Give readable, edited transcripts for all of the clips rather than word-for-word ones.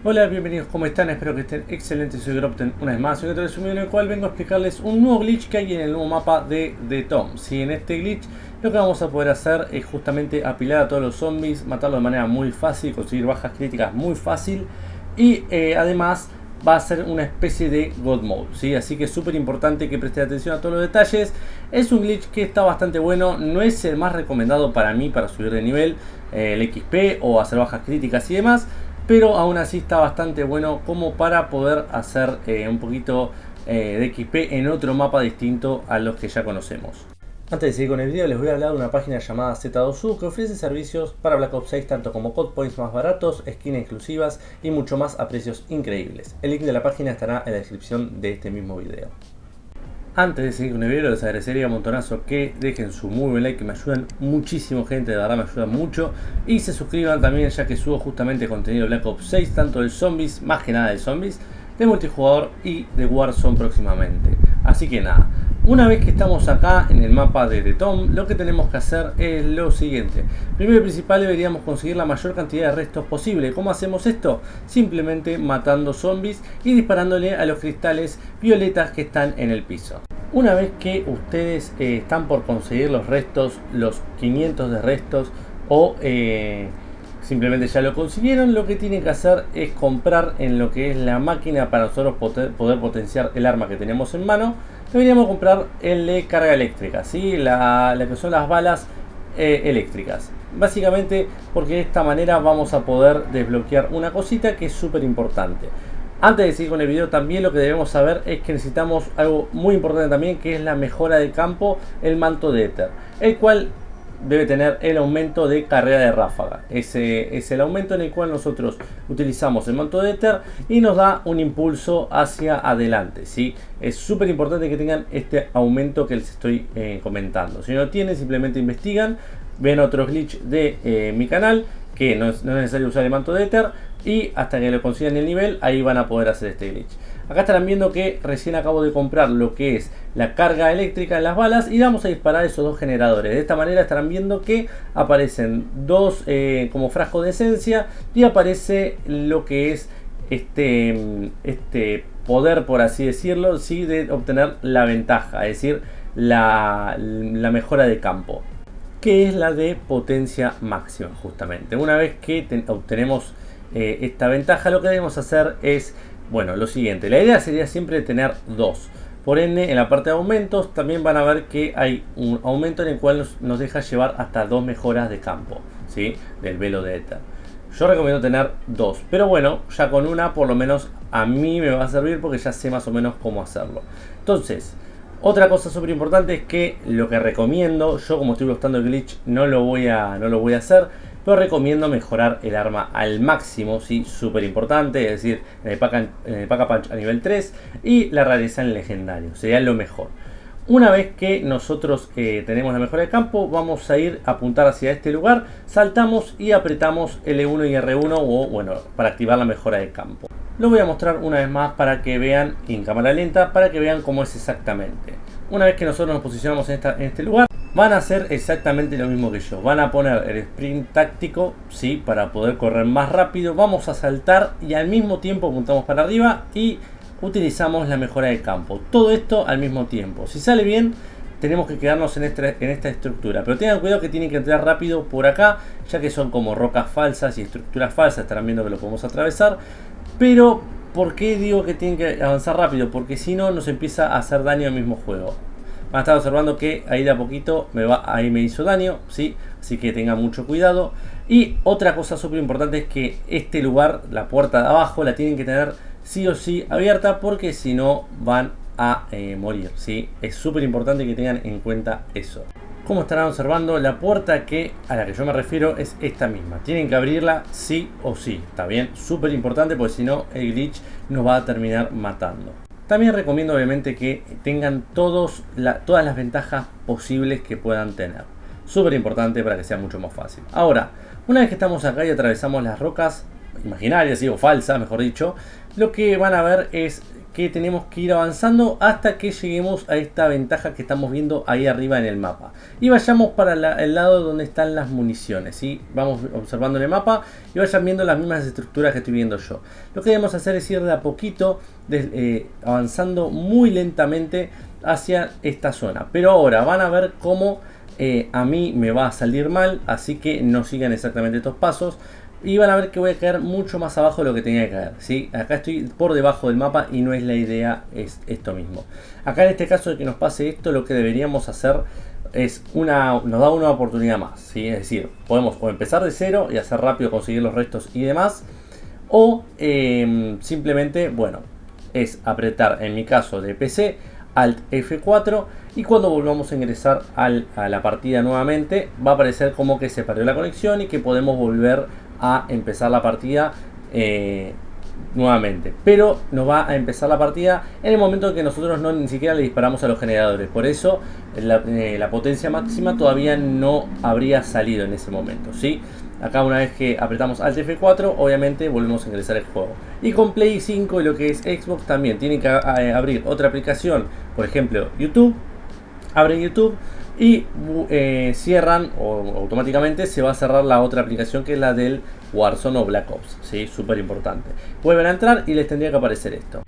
Hola, bienvenidos, ¿cómo están? Espero que estén excelentes. Soy Gropten una vez más. Hoy otro video en el cual vengo a explicarles un nuevo glitch que hay en el nuevo mapa de The Tomb. Si en este glitch lo que vamos a poder hacer es justamente apilar a todos los zombies, matarlos de manera muy fácil, conseguir bajas críticas muy fácil y además va a ser una especie de God Mode, ¿sí? Así que es súper importante que presten atención a todos los detalles. Es un glitch que está bastante bueno, no es el más recomendado para mí para subir de nivel, el XP o hacer bajas críticas y demás, pero aún así está bastante bueno como para poder hacer un poquito de XP en otro mapa distinto a los que ya conocemos. Antes de seguir con el video, les voy a hablar de una página llamada Z2U que ofrece servicios para Black Ops 6 tanto como code points más baratos, skins exclusivas y mucho más a precios increíbles. El link de la página estará en la descripción de este mismo video. Antes de seguir con el video, les agradecería un montonazo que dejen su muy buen like, que me ayudan muchísimo, gente, de verdad me ayudan mucho. Y se suscriban también, ya que subo justamente contenido de Black Ops 6, tanto de zombies, más que nada de zombies, de multijugador y de Warzone próximamente. Así que nada, una vez que estamos acá en el mapa de The Tomb, lo que tenemos que hacer es lo siguiente. Primero y principal, deberíamos conseguir la mayor cantidad de restos posible. ¿Cómo hacemos esto? Simplemente matando zombies y disparándole a los cristales violetas que están en el piso. Una vez que ustedes están por conseguir los restos, los 500 de restos o simplemente ya lo consiguieron, lo que tienen que hacer es comprar en lo que es la máquina para nosotros poder potenciar el arma que tenemos en mano. Deberíamos comprar el de carga eléctrica, ¿sí? la que son las balas eléctricas. Básicamente porque de esta manera vamos a poder desbloquear una cosita que es súper importante. Antes de seguir con el video, también lo que debemos saber es que necesitamos algo muy importante también, que es la mejora de campo, el manto de éter, el cual debe tener el aumento de carrera de ráfaga. Ese es el aumento en el cual nosotros utilizamos el manto de éter y nos da un impulso hacia adelante, ¿sí? Es súper importante que tengan este aumento que les estoy comentando. Si no lo tienen, simplemente investigan, ven otros glitch de mi canal, que no es necesario usar el manto de éter, y hasta que lo consigan el nivel, ahí van a poder hacer este glitch. Acá estarán viendo que recién acabo de comprar lo que es la carga eléctrica en las balas y vamos a disparar esos dos generadores. De esta manera estarán viendo que aparecen dos como frascos de esencia y aparece lo que es este poder, por así decirlo, ¿sí? De obtener la ventaja, es decir, la mejora de campo, que es la de potencia máxima justamente. Una vez que obtenemos esta ventaja, lo que debemos hacer es, bueno, lo siguiente. La idea sería siempre tener dos. Por ende, en la parte de aumentos también van a ver que hay un aumento en el cual nos deja llevar hasta dos mejoras de campo, ¿sí? Del velo de éter. Yo recomiendo tener dos, pero bueno, ya con una por lo menos a mí me va a servir porque ya sé más o menos cómo hacerlo. Entonces, otra cosa súper importante es que lo que recomiendo, yo como estoy buscando el glitch no lo voy a hacer, pero recomiendo mejorar el arma al máximo, ¿sí? Súper importante, es decir, en el Pack-a-Punch a nivel 3 y la rareza en legendario, sería lo mejor. Una vez que nosotros tenemos la mejora de campo, vamos a ir a apuntar hacia este lugar, saltamos y apretamos L1 y R1 o bueno, para activar la mejora de campo. Lo voy a mostrar una vez más para que vean en cámara lenta, para que vean cómo es exactamente. Una vez que nosotros nos posicionamos en este lugar, van a hacer exactamente lo mismo que yo. Van a poner el sprint táctico, ¿sí? Para poder correr más rápido. Vamos a saltar y al mismo tiempo apuntamos para arriba y utilizamos la mejora de campo. Todo esto al mismo tiempo. Si sale bien, tenemos que quedarnos en esta estructura. Pero tengan cuidado que tienen que entrar rápido por acá, ya que son como rocas falsas y estructuras falsas. Estarán viendo que lo podemos atravesar. Pero, ¿por qué digo que tienen que avanzar rápido? Porque si no, nos empieza a hacer daño el mismo juego. Van a estar observando que ahí de a poquito ahí me hizo daño, ¿sí? Así que tengan mucho cuidado. Y otra cosa súper importante es que este lugar, la puerta de abajo, la tienen que tener sí o sí abierta, porque si no van a morir, ¿sí? Es súper importante que tengan en cuenta eso. Como estarán observando, la puerta a la que yo me refiero es esta misma. Tienen que abrirla sí o sí, ¿está bien? Súper importante, porque si no el glitch nos va a terminar matando. También recomiendo obviamente que tengan todas las ventajas posibles que puedan tener. Súper importante para que sea mucho más fácil. Ahora, una vez que estamos acá y atravesamos las rocas imaginarias, o falsas, mejor dicho, lo que van a ver es que tenemos que ir avanzando hasta que lleguemos a esta ventaja que estamos viendo ahí arriba en el mapa. Y vayamos para el lado donde están las municiones, ¿sí? Vamos observando en el mapa y vayan viendo las mismas estructuras que estoy viendo yo. Lo que debemos hacer es ir de a poquito, avanzando muy lentamente hacia esta zona. Pero ahora van a ver cómo a mí me va a salir mal, así que no sigan exactamente estos pasos. Y van a ver que voy a caer mucho más abajo de lo que tenía que caer, ¿sí? Acá estoy por debajo del mapa y no es la idea, es esto mismo. Acá en este caso de que nos pase esto, lo que deberíamos hacer es nos da una oportunidad más, ¿sí? Es decir, podemos o empezar de cero y hacer rápido, conseguir los restos y demás. O simplemente, bueno, es apretar, en mi caso de PC, Alt F4, y cuando volvamos a ingresar a la partida nuevamente va a aparecer como que se perdió la conexión y que podemos volver a empezar la partida nuevamente, pero nos va a empezar la partida en el momento en que nosotros ni siquiera le disparamos a los generadores. Por eso la potencia máxima todavía no habría salido en ese momento, ¿sí? Acá una vez que apretamos Alt F4 obviamente volvemos a ingresar al juego. Y con Play 5 y lo que es Xbox también tienen que abrir otra aplicación, por ejemplo YouTube. Abren YouTube y cierran, o automáticamente se va a cerrar la otra aplicación que es la del Warzone o Black Ops, ¿sí? Súper importante. Vuelven a entrar y les tendría que aparecer esto.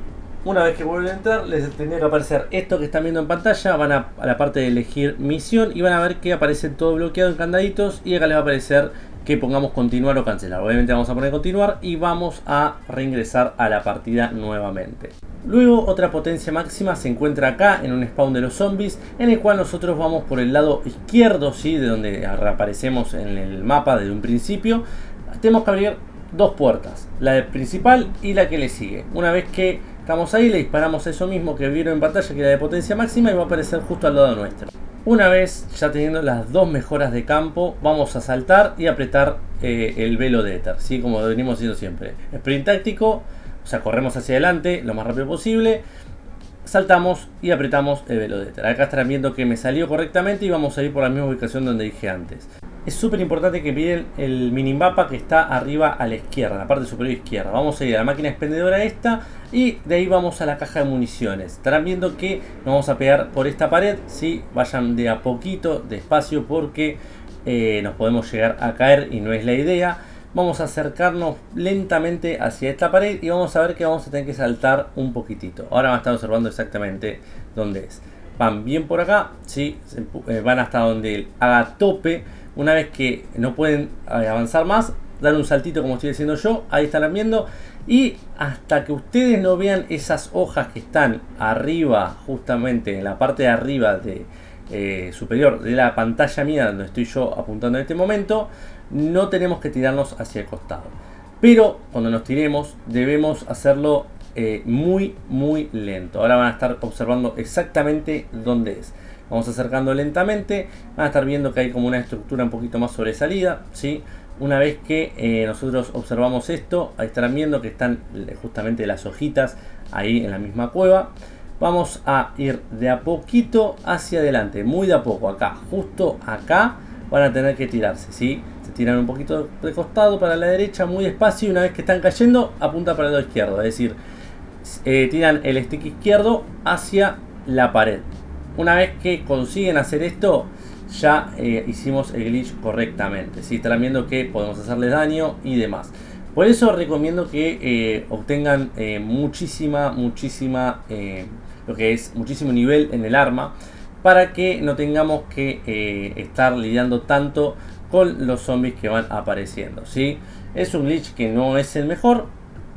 Una vez que vuelven a entrar les tendría que aparecer esto que están viendo en pantalla. Van a la parte de elegir misión y van a ver que aparece todo bloqueado en candaditos, y acá les va a aparecer que pongamos continuar o cancelar. Obviamente vamos a poner continuar y vamos a reingresar a la partida nuevamente. Luego otra potencia máxima se encuentra acá en un spawn de los zombies, en el cual nosotros vamos por el lado izquierdo, ¿sí? De donde reaparecemos en el mapa desde un principio. Tenemos que abrir dos puertas, la principal y la que le sigue. Una vez que estamos ahí le disparamos eso mismo que vieron en pantalla, que era de potencia máxima, y va a aparecer justo al lado nuestro. Una vez ya teniendo las dos mejoras de campo, vamos a saltar y apretar el velo de éter, ¿sí? Como venimos haciendo siempre. Sprint táctico, o sea, corremos hacia adelante lo más rápido posible, saltamos y apretamos el velo de éter. Acá estarán viendo que me salió correctamente y vamos a ir por la misma ubicación donde dije antes. Es súper importante que miren el minimapa que está arriba a la izquierda, en la parte superior izquierda. Vamos a ir a la máquina expendedora esta y de ahí vamos a la caja de municiones. Estarán viendo que nos vamos a pegar por esta pared, ¿sí? Vayan de a poquito, despacio, porque nos podemos llegar a caer y no es la idea. Vamos a acercarnos lentamente hacia esta pared y vamos a ver que vamos a tener que saltar un poquitito. Ahora van a estar observando exactamente dónde es. Van bien por acá, ¿sí? Van hasta donde haga tope. Una vez que no pueden avanzar más, dar un saltito como estoy diciendo yo, ahí estarán viendo. Y hasta que ustedes no vean esas hojas que están arriba, justamente en la parte de arriba superior de la pantalla mía donde estoy yo apuntando en este momento, no tenemos que tirarnos hacia el costado. Pero cuando nos tiremos debemos hacerlo muy lento. Ahora van a estar observando exactamente dónde es. Vamos acercando lentamente, van a estar viendo que hay como una estructura un poquito más sobresalida, ¿sí? Una vez que nosotros observamos esto, ahí estarán viendo que están justamente las hojitas ahí en la misma cueva. Vamos a ir de a poquito hacia adelante, muy de a poco. Acá, justo acá, van a tener que tirarse, ¿sí? Se tiran un poquito de costado para la derecha, muy despacio, y una vez que están cayendo, apunta para el lado izquierdo. Es decir, tiran el stick izquierdo hacia la pared. Una vez que consiguen hacer esto, ya hicimos el glitch correctamente, ¿sí? Estarán viendo que podemos hacerles daño y demás. Por eso recomiendo que obtengan muchísimo nivel en el arma, para que no tengamos que estar lidiando tanto con los zombies que van apareciendo, ¿sí? Es un glitch que no es el mejor,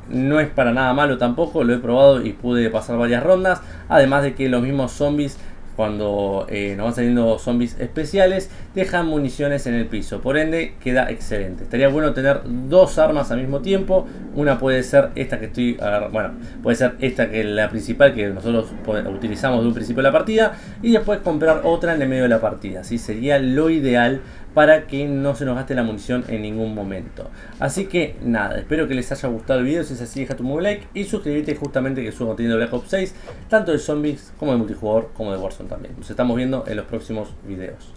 no es para nada malo tampoco, lo he probado y pude pasar varias rondas. Además de que los mismos zombies, cuando nos van saliendo zombies especiales, dejan municiones en el piso, por ende queda excelente. Estaría bueno tener dos armas al mismo tiempo. Una puede ser esta que estoy, bueno, puede ser esta que es la principal, que nosotros utilizamos de un principio de la partida, y después comprar otra en el medio de la partida, ¿sí? Sería lo ideal para que no se nos gaste la munición en ningún momento. Así que nada, espero que les haya gustado el video. Si es así, deja tu muy like y suscríbete, justamente que subo contenido de Black Ops 6, tanto de zombies como de multijugador como de Warzone también. Nos estamos viendo en los próximos videos.